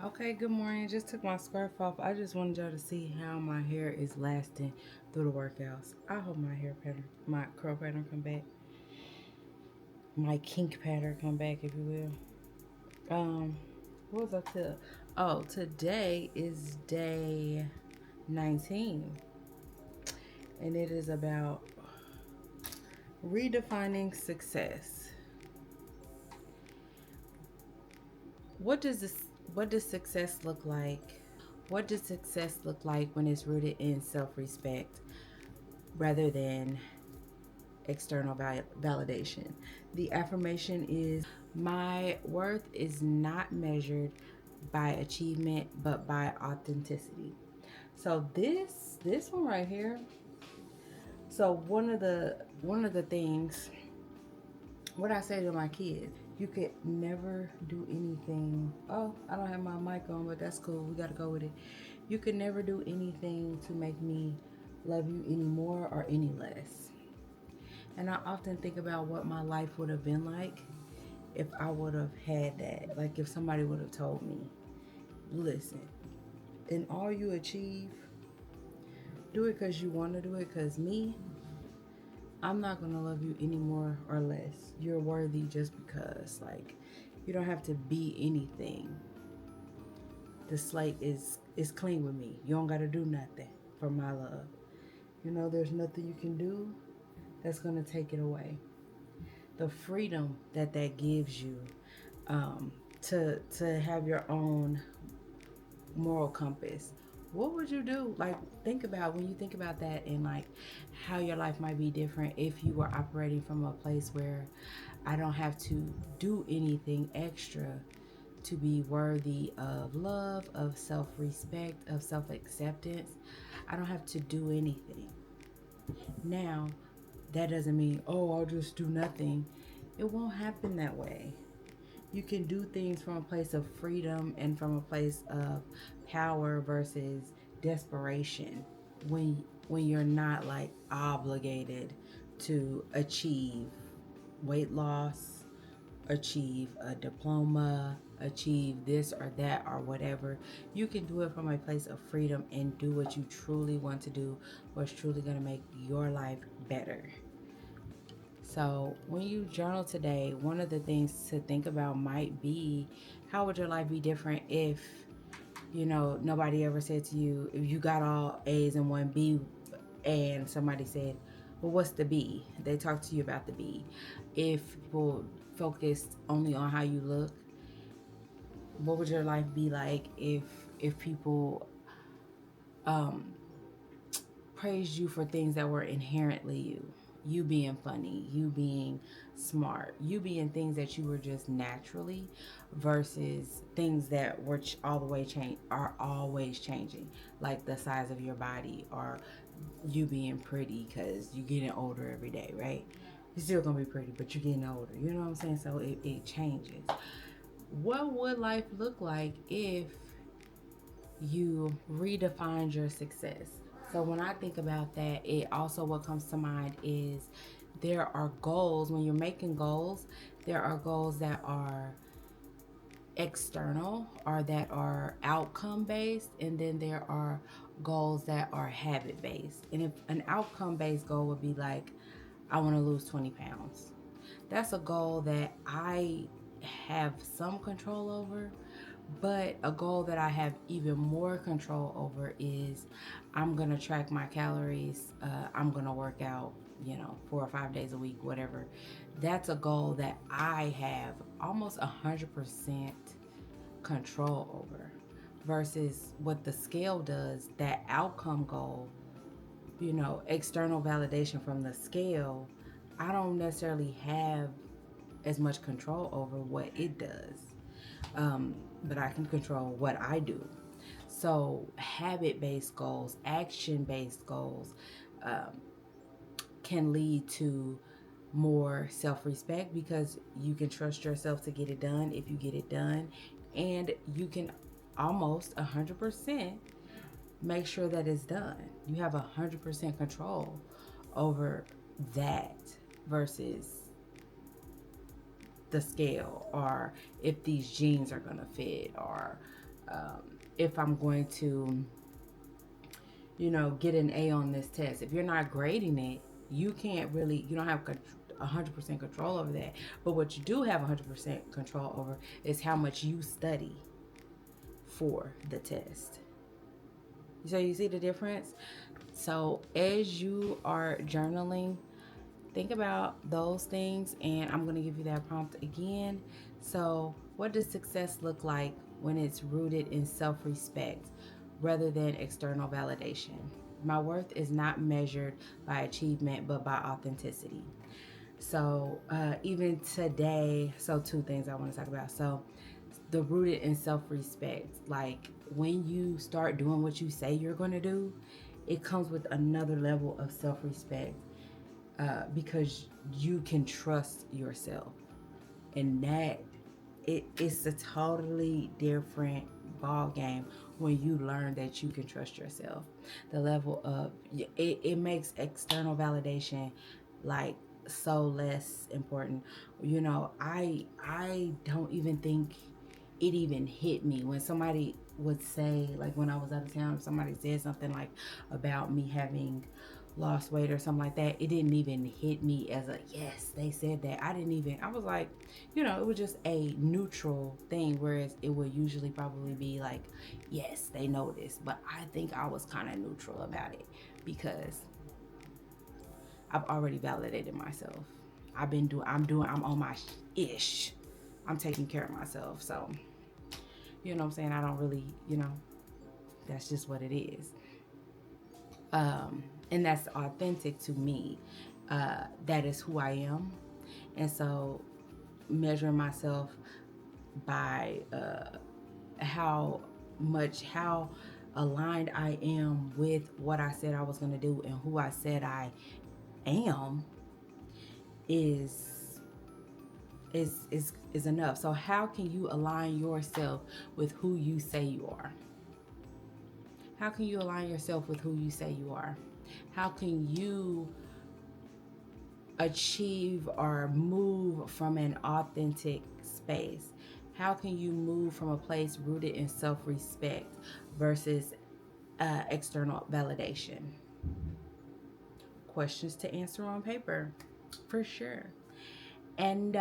Okay, good morning. Just took my scarf off. I just wanted y'all to see how my hair is lasting through the workouts. I hope my hair pattern, my curl pattern come back. My kink pattern come back, if you will. What was I to? Oh, today is day 19, and it is about redefining success. What does this? What does success look like? What does success look like when it's rooted in self-respect rather than external validation? The affirmation is my worth is not measured by achievement but by authenticity. So this one right here. So one of the things what I say to my kids, you could never do anything. Oh, I don't have my mic on, but that's cool. We got to go with it. You could never do anything to make me love you any more or any less. And I often think about what my life would have been like if I would have had that. Like if somebody would have told me, listen, in all you achieve, do it because you want to do it. Because me, I'm not going to love you any more or less. You're worthy just because. Like, you don't have to be anything. The slate is clean with me. You don't got to do nothing for my love. There's nothing you can do that's going to take it away. The freedom that gives you, um, to have your own moral compass. What would you do? Like, think about when you think about that and like how your life might be different if you were operating from a place where I don't have to do anything extra to be worthy of love, of self respect, of self acceptance. I don't have to do anything. Now, that doesn't mean, oh, I'll just do nothing. It won't happen that way. You can do things from a place of freedom and from a place of power versus desperation when you're not like obligated to achieve weight loss, achieve a diploma, achieve this or that or whatever. You can do it from a place of freedom and do what you truly want to do, what's truly going to make your life better. So, when you journal today, one of the things to think about might be how would your life be different if, nobody ever said to you, if you got all A's and one B, and somebody said, well, what's the B? They talk to you about the B. If people focused only on how you look, what would your life be like if people um, praised you for things that were inherently you? You being funny, you being smart, you being things that you were just naturally versus things that were all the way change are always changing, like the size of your body or you being pretty because you're getting older every day, right? You're still gonna be pretty, but you're getting older. You know what I'm saying? So it changes. What would life look like if you redefined your success? So when I think about that, it also what comes to mind is there are goals. When you're making goals, there are goals that are external or that are outcome based, and then there are goals that are habit based. And if an outcome based goal would be like, I want to lose 20 pounds, that's a goal that I have some control over. But a goal that I have even more control over is I'm going to track my calories. I'm going to work out, 4 or 5 days a week, whatever. That's a goal that I have almost 100% control over versus what the scale does, that outcome goal, external validation from the scale. I don't necessarily have as much control over what it does, but I can control what I do. So, habit based goals, action based goals um, can lead to more self respect because you can trust yourself to get it done if you get it done. And you can almost 100% make sure that it's done. You have 100% control over that versus the scale or if these jeans are going to fit or if I'm going to, get an A on this test. If you're not grading it, you can't really, you don't have 100% control over that. But what you do have 100% control over is how much you study for the test. So you see the difference? So as you are journaling, think about those things, and I'm going to give you that prompt again. So, what does success look like when it's rooted in self respect rather than external validation? My worth is not measured by achievement but by authenticity. So, even today, so two things I want to talk about. So, the rooted in self respect, like when you start doing what you say you're going to do, it comes with another level of self respect, because you can trust yourself, and that it's a totally different ball game when you learn that you can trust yourself. The level of it makes external validation like so less important. I don't even think it even hit me when somebody would say, like when I was out of town, somebody said something like about me having lost weight or something like that. It didn't even hit me as a yes, they said that. I was like, it was just a neutral thing, whereas it would usually probably be like, yes, they noticed. But I think I was kind of neutral about it because I've already validated myself. I'm on my ish. I'm taking care of myself. So, what I'm saying? I don't really, that's just what it is. And that's authentic to me. That is who I am. And so measuring myself by how aligned I am with what I said I was going to do and who I said I am is is enough. So how can you align yourself with who you say you are? How can you align yourself with who you say you are? How can you achieve or move from an authentic space? How can you move from a place rooted in self respect versus external validation? Questions to answer on paper, for sure. And,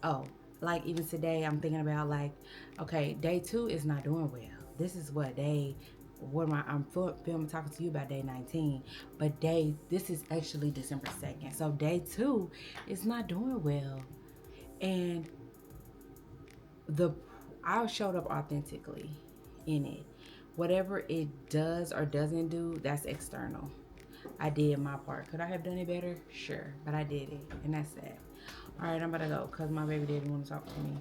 oh, like even today, I'm thinking about like, okay, day 2 is not doing well. This is I'm filming talking to you about day 19, but this is actually December 2nd. So day 2 is not doing well. And the I showed up authentically in it. Whatever it does or doesn't do, that's external. I did my part. Could I have done it better? Sure, but I did it, and that's that. All right, I'm about to go because my baby daddy want to talk to me.